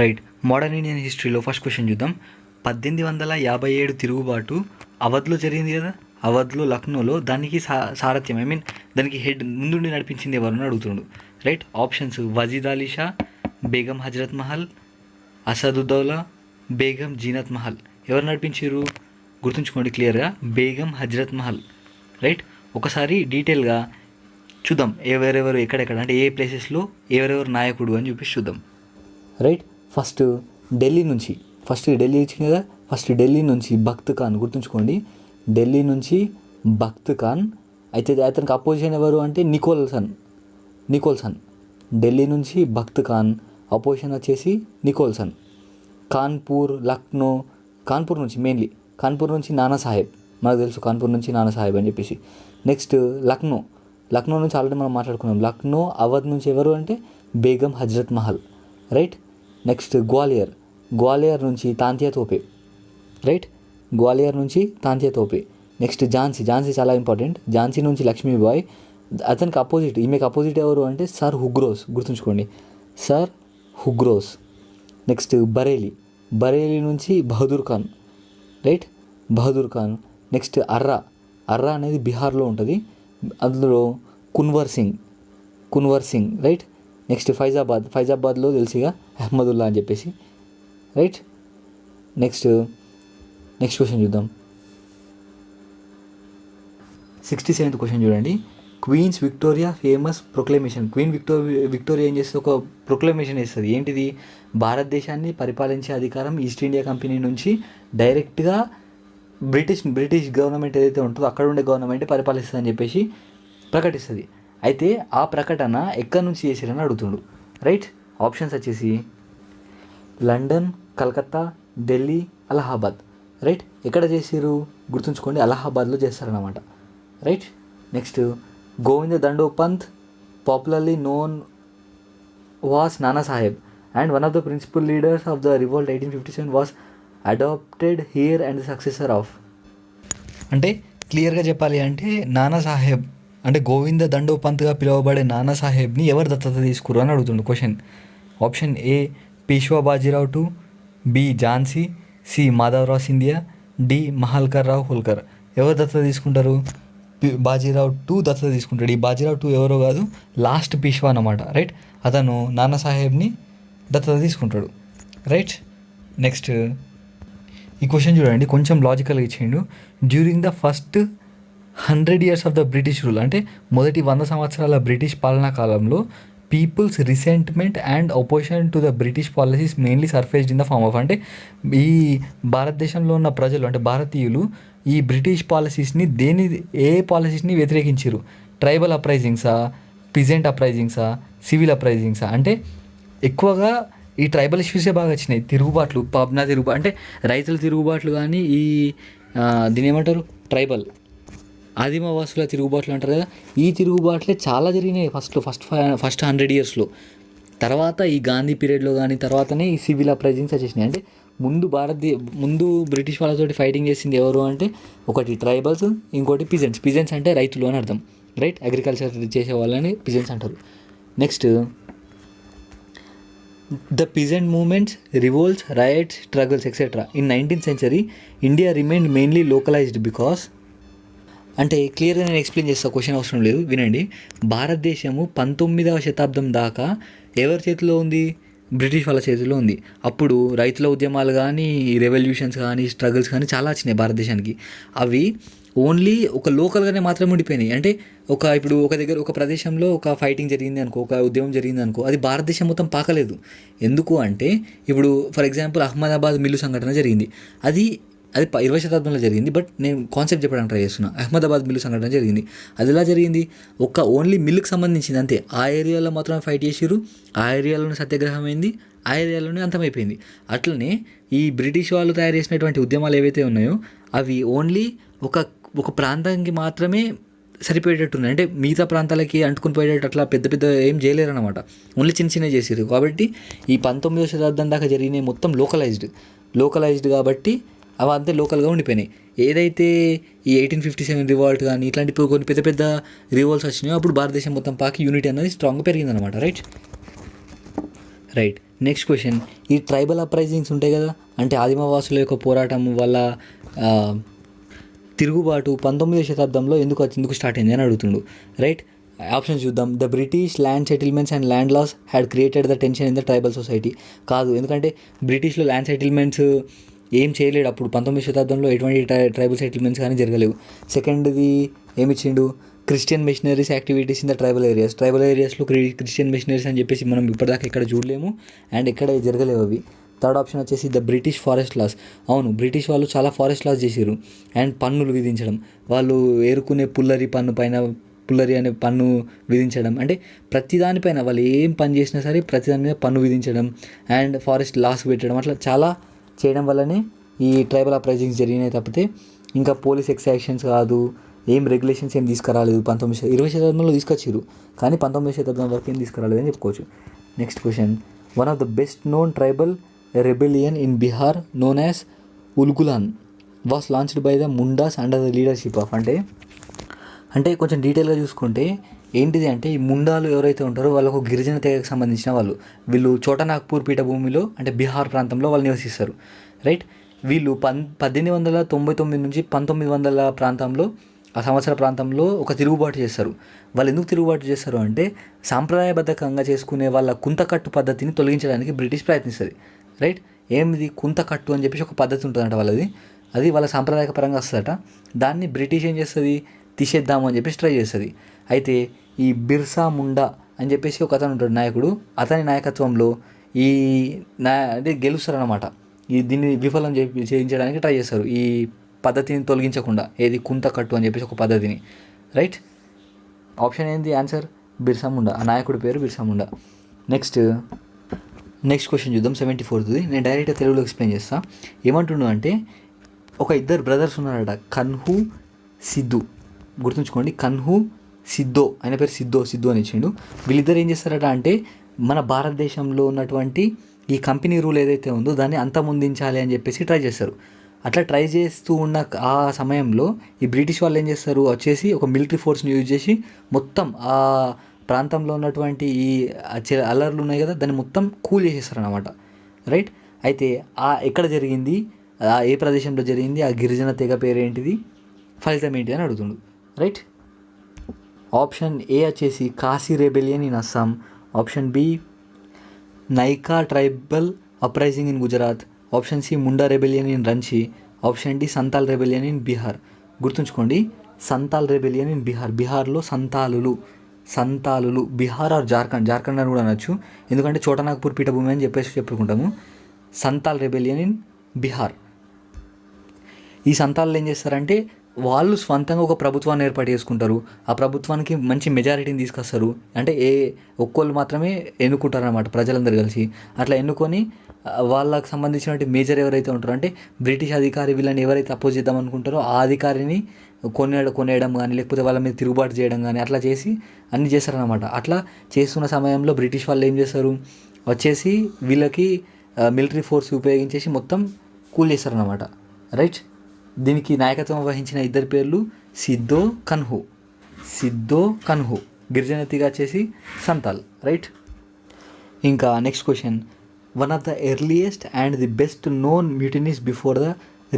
Right. Modern Indian హిస్టరీలో first question చూద్దాం. 1857 తిరుగుబాటు అవధ్లో జరిగింది కదా, అవధ్లో లక్నోలో. దానికి సారథ్యం దానికి హెడ్ ముందుండి నడిపించింది ఎవరని అడుగుతుండు. రైట్. ఆప్షన్స్ వజీద్ అలీ షా, బేగం హజరత్ మహల్, అసదుద్దౌలా, బేగం జీనత్ మహల్. ఎవరు నడిపించారు గుర్తుంచుకోండి క్లియర్గా, బేగం హజరత్ మహల్. రైట్. ఒకసారి డీటెయిల్గా చూద్దాం ఎవరెవరు ఎక్కడెక్కడ అంటే ఏ ప్లేసెస్లో ఎవరెవరు నాయకుడు అని చూపించి చూద్దాం. రైట్. ఫస్ట్ ఢిల్లీ నుంచి ఇచ్చింది కదా, ఫస్ట్ ఢిల్లీ నుంచి బఖ్త్ ఖాన్. గుర్తుంచుకోండి, ఢిల్లీ నుంచి బఖ్త్ ఖాన్. అయితే అతనికి అపోజిషన్ ఎవరు అంటే నికోల్సన్. ఢిల్లీ నుంచి బఖ్త్ ఖాన్, అపోజిషన్ వచ్చేసి నికోల్సన్. కాన్పూర్, లక్నో, కాన్పూర్ నుంచి నానా సాహెబ్. మనకు తెలుసు కాన్పూర్ నుంచి నానా సాహెబ్ అని చెప్పేసి. నెక్స్ట్ లక్నో నుంచి ఆల్రెడీ మనం మాట్లాడుకున్నాం. లక్నో అవధ్ నుంచి ఎవరు అంటే బేగం హజరత్ మహల్. రైట్. నెక్స్ట్ గ్వాలియర్ నుంచి తాంతియా తోపే. రైట్. గ్వాలియర్ నుంచి తాంతియా తోపే. నెక్స్ట్ ఝాన్సీ చాలా ఇంపార్టెంట్. ఝాన్సీ నుంచి లక్ష్మీబాయి. అతనికి అపోజిట్, ఈమెకి అపోజిట్ ఎవరు అంటే సర్ హుగ్రోస్. గుర్తుంచుకోండి, సర్ హుగ్రోస్. నెక్స్ట్ బరేలీ నుంచి బహదూర్ ఖాన్. రైట్. బహదూర్ ఖాన్. నెక్స్ట్ అర్రా అనేది బీహార్లో ఉంటుంది, అందులో కున్వర్ సింగ్. రైట్. నెక్స్ట్ ఫైజాబాద్లో తెలిసిగా అహ్మదుల్లా అని చెప్పేసి. రైట్. నెక్స్ట్ క్వశ్చన్ చూద్దాం. 67th క్వశ్చన్ చూడండి. Queen's Victoria famous proclamation. Queen Victoria ఏం చేస్తుంది, ఒక ప్రొక్లమేషన్ వేస్తుంది. ఏంటిది? భారతదేశాన్ని పరిపాలించే అధికారం ఈస్ట్ ఇండియా కంపెనీ నుంచి డైరెక్ట్గా బ్రిటిష్ గవర్నమెంట్ ఏదైతే ఉంటుందో అక్కడ ఉండే గవర్నమెంట్ పరిపాలిస్తుంది అని చెప్పేసి ప్రకటిస్తుంది. అయితే ఆ ప్రకటన ఎక్కడి నుంచి చేశారని అడుగుతుండు. రైట్. ఆప్షన్స్ వచ్చేసి లండన్, కలకత్తా, ఢిల్లీ, అలహాబాద్. రైట్. ఎక్కడ చేసారు గుర్తుంచుకోండి, అలహాబాద్లో చేస్తారన్నమాట. Right. Next Govinda Dhondo Pant, popularly known was Nana Sahib and one of the principal leaders of the revolt 1857 was adapted here and the successor of. అంటే క్లియర్గా చెప్పాలి అంటే నానా సాహెబ్ అంటే గోవింద దండో పంత్గా పిలువబడే నానా సాహెబ్ని ఎవరు దత్తత తీసుకురు అని అడుగుతుండు question. Option A Peshwa Bajirao two, B Jhansi, C Madhavrao Scindia, D Mahalkar Rao Holkar. ఎవరు దత్తత తీసుకుంటారు? బాజీరావు టూ దత్తత తీసుకుంటాడు. ఈ బాజీరావు టూ ఎవరో కాదు, లాస్ట్ పేష్వా అన్నమాట. రైట్. అతను నానా సాహెబ్ని దత్తత తీసుకుంటాడు. రైట్. నెక్స్ట్ ఈ క్వశ్చన్ చూడండి, కొంచెం లాజికల్గా ఇచ్చిండు. During the first 100 years of the British rule అంటే మొదటి 100 సంవత్సరాల బ్రిటిష్ పాలనా కాలంలో people's resentment and opposition to the British policies mainly surfaced in the form of అంటే ఈ భారతదేశంలో ఉన్న ప్రజలు అంటే భారతీయులు ఈ బ్రిటిష్ పాలసీస్ని ఏ పాలసీస్ని వ్యతిరేకించారు? ట్రైబల్ అప్రైజింగ్సా, పిజెంట్ అప్రైజింగ్సా, సివిల్ అప్రైజింగ్సా? అంటే ఎక్కువగా ఈ ట్రైబల్ ఇష్యూసే బాగా వచ్చినాయి. తిరుగుబాట్లు, పాబ్నా తిరుగుబాటు అంటే రైతుల తిరుగుబాట్లు, కానీ ఈ దీని ఏమంటారు ట్రైబల్ ఆదిమవాసుల తిరుగుబాట్లు అంటారు కదా, ఈ తిరుగుబాట్లే చాలా జరిగినాయి ఫస్ట్ 100 yearsలో. తర్వాత ఈ గాంధీ పీరియడ్లో కానీ తర్వాతనే ఈ సివిల్ అప్రైజింగ్స్ వచ్చేసినాయి. అంటే ముందు బ్రిటిష్ వాళ్ళతోటి ఫైటింగ్ చేసింది ఎవరు అంటే ఒకటి ట్రైబల్స్, ఇంకోటి పిజెంట్స్ అంటే రైతులు అని అర్థం. రైట్. అగ్రికల్చర్ చేసే వాళ్ళని పిజెంట్స్ అంటారు. Next the peasant movements, revolts, riots, struggles etcetera in 19th century India remained mainly localized because. అంటే క్లియర్గా నేను ఎక్స్ప్లెయిన్ చేస్తా, క్వశ్చన్ అవసరం లేదు, వినండి. భారతదేశము 19వ శతాబ్దం దాకా ఎవరి చేతిలో ఉంది? బ్రిటిష్ వాళ్ళ చేతిలో ఉంది. అప్పుడు రైతుల ఉద్యమాలు కానీ, రెవల్యూషన్స్ కానీ, స్ట్రగుల్స్ కానీ చాలా వచ్చినాయి భారతదేశానికి. అవి ఓన్లీ ఒక లోకల్గానే మాత్రమే ఉండిపోయినాయి. అంటే ఇప్పుడు ఒక ప్రదేశంలో ఒక ఫైటింగ్ జరిగింది అనుకో, ఒక ఉద్యమం జరిగింది అనుకో, అది భారతదేశం మొత్తం పాకలేదు. ఎందుకు అంటే ఇప్పుడు ఫర్ ఎగ్జాంపుల్ అహ్మదాబాద్ మిల్లు సంఘటన జరిగింది, అది 20వ శతాబ్దంలో జరిగింది. బట్ నేను కాన్సెప్ట్ చెప్పడానికి ట్రై చేస్తున్నా. అహ్మదాబాద్ మిల్లు సంఘటన జరిగింది, అది ఎలా జరిగింది? ఓన్లీ మిల్లుకి సంబంధించింది అంతే. ఆ ఏరియాలో మాత్రమే ఫైట్ చేసిరు, ఆ ఏరియాలోనే సత్యాగ్రహం అయింది, ఆ ఏరియాలోనే అంతమైపోయింది. అట్లనే ఈ బ్రిటిష్ వాళ్ళు తయారు చేసినటువంటి ఉద్యమాలు ఏవైతే ఉన్నాయో అవి ఓన్లీ ఒక ప్రాంతానికి మాత్రమే సరిపోయేటట్టున్నాయి. అంటే మిగతా ప్రాంతాలకి అంటుకుని పోయేటట్టు అట్లా పెద్ద ఏం చేయలేరు అనమాట. ఓన్లీ చిన్న చేసారు. కాబట్టి ఈ 19వ శతాబ్దం దాకా జరిగినాయి మొత్తం లోకలైజ్డ్ కాబట్టి అవి అంతే లోకల్గా ఉండిపోయినాయి. ఏదైతే ఈ 1857 రివాల్ట్ కానీ ఇట్లాంటి కొన్ని పెద్ద పెద్ద రివాల్ట్స్ వచ్చినాయో అప్పుడు భారతదేశం మొత్తం పాకి యూనిటీ అనేది స్ట్రాంగ్గా పెరిగిందనమాట. రైట్. నెక్స్ట్ క్వశ్చన్, ఈ ట్రైబల్ అప్రైజింగ్స్ ఉంటాయి కదా, అంటే ఆదిమవాసుల యొక్క పోరాటం వల్ల తిరుగుబాటు 19వ శతాబ్దంలో ఎందుకు స్టార్ట్ అయింది అని అడుగుతుండు. రైట్. ఆప్షన్స్ చూద్దాం. The British land settlements and land laws had created the tension in the tribal society. కాదు, ఎందుకంటే బ్రిటిష్లో ల్యాండ్ సెటిల్మెంట్స్ ఏం చేయలేడు అప్పుడు. 19వ శతాబ్దంలో ఎటువంటి ట్రైబల్ సెటిల్మెంట్స్ కానీ జరగలేవు. సెకండ్ది ఏమిచ్చిండు, Christian missionaries activities in the tribal ఏరియాస్లో క్రిస్టియన్ మిషనరీస్ అని చెప్పేసి మనం ఇప్పటిదాకా ఎక్కడ చూడలేము అండ్ ఎక్కడ జరగలేవు అవి. థర్డ్ ఆప్షన్ వచ్చేసి ద బ్రిటిష్ ఫారెస్ట్ లాస్. అవును, బ్రిటిష్ వాళ్ళు చాలా ఫారెస్ట్ లాస్ చేసారు అండ్ పన్నులు విధించడం, వాళ్ళు ఏరుకునే పుల్లరి అనే పన్ను విధించడం, అంటే ప్రతిదానిపైన వాళ్ళు ఏం పని చేసినా సరే ప్రతిదాని మీద పన్ను విధించడం అండ్ ఫారెస్ట్ లాస్ పెట్టడం, అట్లా చాలా చేయడం వల్లనే ఈ ట్రైబల్ అప్రైజింగ్స్ జరిగినాయి తప్పితే ఇంకా పోలీస్ ఎక్సాక్షన్స్ కాదు, ఏం రెగ్యులేషన్స్ ఏం తీసుకురాలేదు. 20వ శతాబ్దంలో తీసుకొచ్చారు కానీ 19వ శతాబ్దం వరకు ఏం తీసుకురాలేదు అని చెప్పుకోవచ్చు. Next question, one of the best known tribal rebellion in Bihar known as Ulgulan was launched by the Mundas under the leadership of. అంటే కొంచెం డీటెయిల్గా చూసుకుంటే ఏంటిది అంటే, ఈ ముండాలు ఎవరైతే ఉంటారో వాళ్ళకు గిరిజన తెగకు సంబంధించిన వాళ్ళు. వీళ్ళు చోటనాగ్పూర్ పీఠభూమిలో అంటే బీహార్ ప్రాంతంలో వాళ్ళు నివసిస్తారు. రైట్. వీళ్ళు 1899 నుంచి 1900 ప్రాంతంలో, ఆ సంవత్సర ప్రాంతంలో ఒక తిరుగుబాటు చేస్తారు. వాళ్ళు ఎందుకు తిరుగుబాటు చేస్తారు అంటే, సాంప్రదాయబద్ధకంగా చేసుకునే వాళ్ళ కుంతకట్టు పద్ధతిని తొలగించడానికి బ్రిటిష్ ప్రయత్నిస్తుంది. రైట్. ఏమిది కుంతకట్టు అని చెప్పేసి ఒక పద్ధతి ఉంటుందంట వాళ్ళది, అది వాళ్ళ సాంప్రదాయక పరంగా వస్తుందట. దాన్ని బ్రిటిష్ ఏం చేస్తుంది, తీసేద్దాము అని చెప్పేసి ట్రై చేస్తుంది. అయితే ఈ బిర్సా ముండా అని చెప్పేసి ఒక అతను ఉంటాడు నాయకుడు, అతని నాయకత్వంలో అంటే గెలుస్తారనమాట. దీన్ని విఫలం చేయించడానికి ట్రై చేస్తారు, ఈ పద్ధతిని తొలగించకుండా. ఏది కుంతకట్టు అని చెప్పేసి ఒక పద్ధతిని. రైట్. ఆప్షన్ ఏంది ఆన్సర్, బిర్సా ముండా. ఆ నాయకుడి పేరు బిర్సా ముండా. నెక్స్ట్ క్వశ్చన్ చూద్దాం, 74ది. నేను డైరెక్ట్గా తెలుగులో ఎక్స్ప్లెయిన్ చేస్తాను. ఏమంటుండు అంటే, ఒక ఇద్దరు బ్రదర్స్ ఉన్నారట, కన్హు సిద్ధు. గుర్తుంచుకోండి, కన్హు సిద్ధో, ఆయన పేరు సిద్ధో అని ఇచ్చిండు. వీళ్ళిద్దరు ఏం చేస్తారట అంటే, మన భారతదేశంలో ఉన్నటువంటి ఈ కంపెనీ రూల్ ఏదైతే ఉందో దాన్ని అంతమొందించాలి అని చెప్పేసి ట్రై చేస్తారు. అట్లా ట్రై చేస్తూ ఉన్న ఆ సమయంలో ఈ బ్రిటిష్ వాళ్ళు ఏం చేస్తారు, వచ్చేసి ఒక మిలిటరీ ఫోర్స్ని యూజ్ చేసి మొత్తం ఆ ప్రాంతంలో ఉన్నటువంటి ఈ అల్లర్లు ఉన్నాయి కదా దాన్ని మొత్తం కూల్ చేసేస్తారు అన్నమాట. రైట్. అయితే ఎక్కడ జరిగింది, ఏ ప్రదేశంలో జరిగింది, ఆ గిరిజన తెగ పేరేంటిది, ఫలితం ఏంటి అని అడుగుతుండు. రైట్. ఆప్షన్ ఏ వచ్చేసి Khasi rebellion in Assam. Option B Naika tribal uprising in Gujarat. Option C Munda rebellion in Ranchi. Option D Santhal rebellion in Bihar. గుర్తుంచుకోండి, సంతాల్ రెబెలియన్ ఇన్ బీహార్. బీహార్లో సంతాలులు బీహార్ ఆర్ జార్ఖండ్ అని కూడా అనొచ్చు, ఎందుకంటే చోటనాగ్పూర్ పీఠభూమి అని చెప్పేసి చెప్పుకుంటాము. Santal rebellion in Bihar. ఈ సంతాలు ఏం చేస్తారంటే, వాళ్ళు స్వంతంగా ఒక ప్రభుత్వాన్ని ఏర్పాటు చేసుకుంటారు. ఆ ప్రభుత్వానికి మంచి మెజారిటీని తీసుకొస్తారు. అంటే ఒక్కళ్ళు మాత్రమే ఎన్నుకుంటారు అన్నమాట, ప్రజలందరూ కలిసి. అట్లా ఎన్నుకొని వాళ్ళకి సంబంధించినటువంటి మేజర్ ఎవరైతే ఉంటారో, అంటే బ్రిటిష్ అధికారి వీళ్ళని ఎవరైతే అపోజ్ చేద్దాం అనుకుంటారో ఆ అధికారిని కొనేయడం కానీ, లేకపోతే వాళ్ళ మీద తిరుగుబాటు చేయడం కానీ అట్లా చేసి అన్నీ చేస్తారనమాట. అట్లా చేస్తున్న సమయంలో బ్రిటిష్ వాళ్ళు ఏం చేస్తారు, వచ్చేసి వీళ్ళకి మిలిటరీ ఫోర్స్ ఉపయోగించేసి మొత్తం కూల్ చేస్తారనమాట. రైట్. దీనికి నాయకత్వం వహించిన ఇద్దరు పేర్లు సిద్ధో కన్హు. గిరిజనతిగా వచ్చేసి సంతాల్. రైట్. ఇంకా next question, one of the earliest and the best known mutinies before the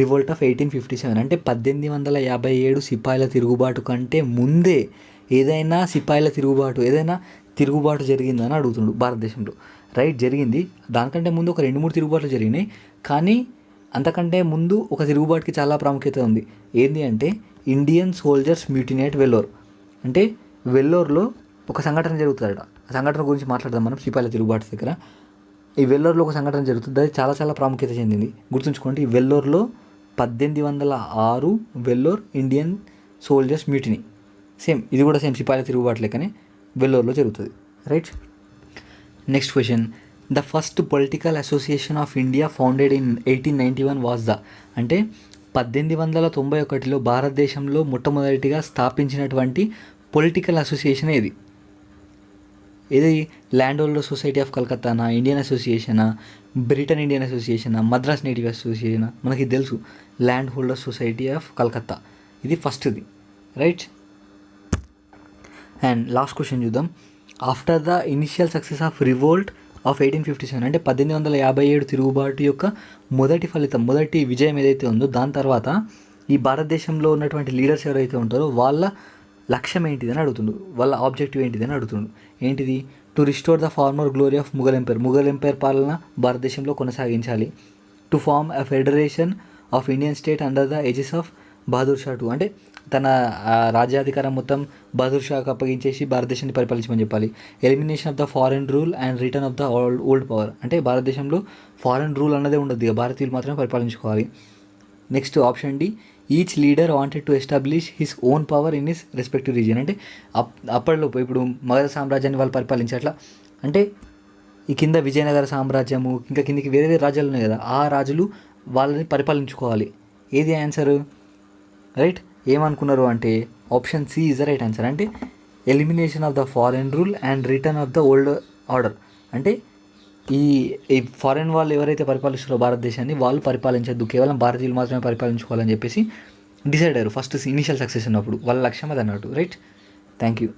revolt of 1857. అంటే 1857 సిపాయిల తిరుగుబాటు కంటే ముందే ఏదైనా తిరుగుబాటు జరిగిందని అడుగుతుండు భారతదేశంలో. రైట్, జరిగింది. దానికంటే ముందు ఒక 2-3 తిరుగుబాట్లు జరిగినాయి, కానీ అంతకంటే ముందు ఒక తిరుగుబాటుకి చాలా ప్రాముఖ్యత ఉంది. ఏంటి అంటే Indian soldiers mutiny at Vellore. అంటే వెల్లోర్లో ఒక సంఘటన జరుగుతుందట. ఆ సంఘటన గురించి మాట్లాడదాం మనం సిపాయిల తిరుగుబాటు దగ్గర. ఈ వెల్లోర్లో ఒక సంఘటన జరుగుతుంది, అది చాలా చాలా ప్రాముఖ్యత చెందింది. గుర్తుంచుకోండి, ఈ వెల్లోర్లో 1806 వెల్లోర్ ఇండియన్ సోల్జర్స్ మ్యూటినీ. ఇది కూడా సిపాయిల తిరుగుబాటు లెక్కనే వెల్లోర్లో జరుగుతుంది. Right. Next question, the first political association of India founded in 1891 was the. అంటే 1891లో భారతదేశంలో మొట్టమొదటిగా స్థాపించినటువంటి పొలిటికల్ అసోసియేషన్ ఏది? ఏది ల్యాండ్ హోల్డర్ సొసైటీ ఆఫ్ కలకత్తానా, ఇండియన్ అసోసియేషనా, బ్రిటన్ ఇండియన్ అసోసియేషనా, మద్రాస్ నేటివ్ అసోసియేషనా, మనకి తెలుసు land holder society of Calcutta, ఇది ఫస్ట్ది, రైట్. అండ్ లాస్ట్ క్వశ్చన్ చూద్దాం. After the initial success of revolt of 1857, అంటే 1857 తిరుగుబాటు యొక్క మొదటి విజయం ఏదైతే ఉందో దాని తర్వాత ఈ భారతదేశంలో ఉన్నటువంటి లీడర్స్ ఎవరైతే ఉంటారో వాళ్ళ లక్ష్యం ఏంటిదని అడుగుతుండు, వాళ్ళ ఆబ్జెక్టివ్ ఏంటిదని అడుగుతుండు. ఏంటిది? To restore the former glory of Mughal empire, Mughal empire పాలన భారతదేశంలో కొనసాగించాలి. To form a federation of Indian state under the aegis of Bahadur Shah two, అంటే తన రాజ్యాధికారం మొత్తం బహదూర్ షాకు అప్పగించేసి భారతదేశాన్ని పరిపాలించమని చెప్పాలి. Elimination of the foreign rule and return of the old power, అంటే భారతదేశంలో ఫారెన్ రూల్ అన్నదే ఉండదు, ఇక భారతీయులు మాత్రమే పరిపాలించుకోవాలి. Next option D, each leader wanted to establish his own power in his respective region, అంటే అప్పటిలోపు ఇప్పుడు మగధ సామ్రాజ్యాన్ని వాళ్ళు పరిపాలించట్లా, అంటే ఈ కింద విజయనగర సామ్రాజ్యము ఇంకా కిందికి వేరే వేరే రాజ్యాలు ఉన్నాయి కదా, ఆ రాజులు వాళ్ళని పరిపాలించుకోవాలి. ఏది ఆన్సర్? రైట్. ఏమనుకున్నారు అంటే option C is the right answer. అంటే elimination of the foreign rule and return of the old order, అంటే ఈ ఫారెన్ వాళ్ళు ఎవరైతే పరిపాలిస్తారో భారతదేశాన్ని వాళ్ళు పరిపాలించద్దు, కేవలం భారతీయులు మాత్రమే పరిపాలించుకోవాలని చెప్పేసి డిసైడ్ అయ్యారు ఫస్ట్ ఇనిషియల్ సక్సెస్ ఉన్నప్పుడు. వాళ్ళ లక్ష్యం అది అన్నట్టు, రైట్. Thank you.